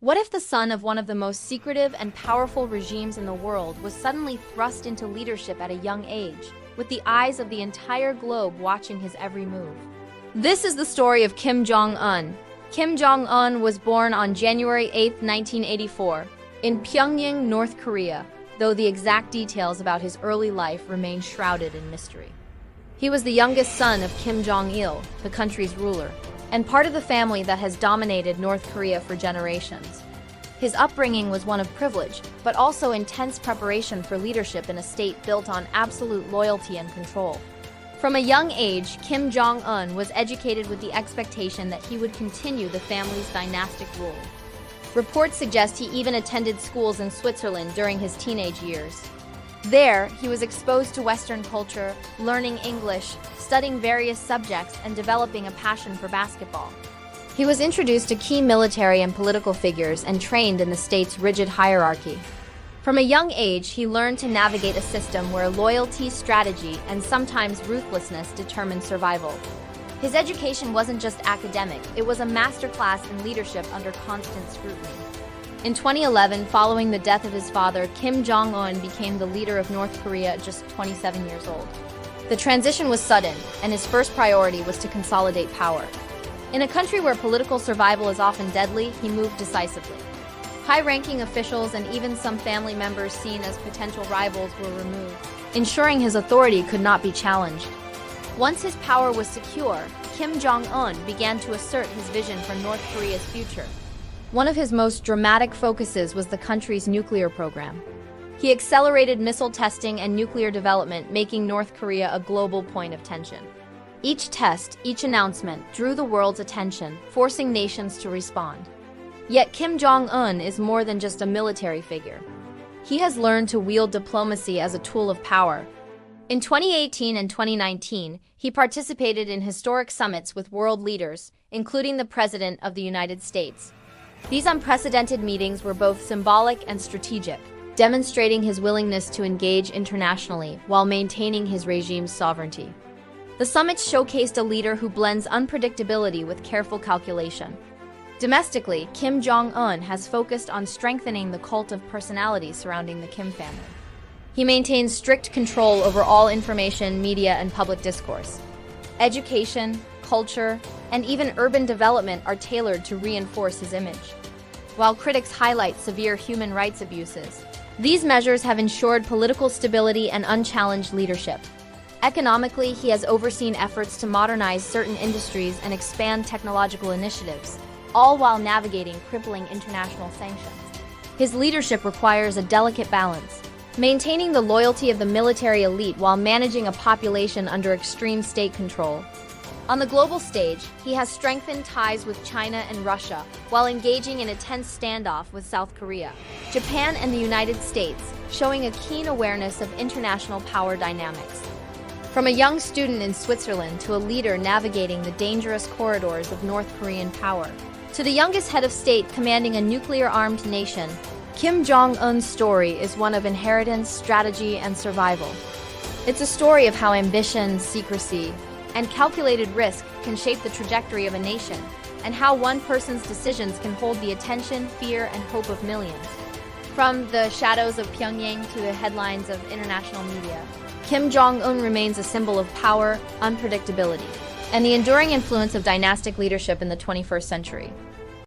What if the son of one of the most secretive and powerful regimes in the world was suddenly thrust into leadership at a young age, with the eyes of the entire globe watching his every move? This is the story of Kim Jong Un. Kim Jong Un was born on January 8, 1984, in Pyongyang, North Korea, though the exact details about his early life remain shrouded in mystery. He was the youngest son of Kim Jong Il, the country's ruler, and part of the family that has dominated North Korea for generations. His upbringing was one of privilege, but also intense preparation for leadership in a state built on absolute loyalty and control. From a young age, Kim Jong Un was educated with the expectation that he would continue the family's dynastic rule. Reports suggest he even attended schools in Switzerland during his teenage years. There, he was exposed to Western culture, learning English, studying various subjects, and developing a passion for basketball. He was introduced to key military and political figures and trained in the state's rigid hierarchy. From a young age, he learned to navigate a system where loyalty, strategy, and sometimes ruthlessness determined survival. His education wasn't just academic, it was a masterclass in leadership under constant scrutiny. In 2011, following the death of his father, Kim Jong Un became the leader of North Korea at just 27 years old. The transition was sudden, and his first priority was to consolidate power. In a country where political survival is often deadly, he moved decisively. High-ranking officials and even some family members seen as potential rivals were removed, ensuring his authority could not be challenged. Once his power was secure, Kim Jong Un began to assert his vision for North Korea's future. One of his most dramatic focuses was the country's nuclear program. He accelerated missile testing and nuclear development, making North Korea a global point of tension. Each test, each announcement, drew the world's attention, forcing nations to respond. Yet Kim Jong Un is more than just a military figure. He has learned to wield diplomacy as a tool of power. In 2018 and 2019, he participated in historic summits with world leaders, including the President of the United States. These unprecedented meetings were both symbolic and strategic, demonstrating his willingness to engage internationally while maintaining his regime's sovereignty. The summits showcased a leader who blends unpredictability with careful calculation. Domestically, Kim Jong Un has focused on strengthening the cult of personality surrounding the Kim family. He maintains strict control over all information, media, and public discourse. Education, culture, and even urban development are tailored to reinforce his image. While critics highlight severe human rights abuses, these measures have ensured political stability and unchallenged leadership. Economically, he has overseen efforts to modernize certain industries and expand technological initiatives, all while navigating crippling international sanctions. His leadership requires a delicate balance, maintaining the loyalty of the military elite while managing a population under extreme state control. On the global stage, he has strengthened ties with China and Russia while engaging in a tense standoff with South Korea, Japan, and the United States, showing a keen awareness of international power dynamics. From a young student in Switzerland to a leader navigating the dangerous corridors of North Korean power, to the youngest head of state commanding a nuclear-armed nation, Kim Jong Un's story is one of inheritance, strategy, and survival. It's a story of how ambition, secrecy, and calculated risk can shape the trajectory of a nation, and how one person's decisions can hold the attention, fear, and hope of millions. From the shadows of Pyongyang to the headlines of international media, Kim Jong Un remains a symbol of power, unpredictability, and the enduring influence of dynastic leadership in the 21st century.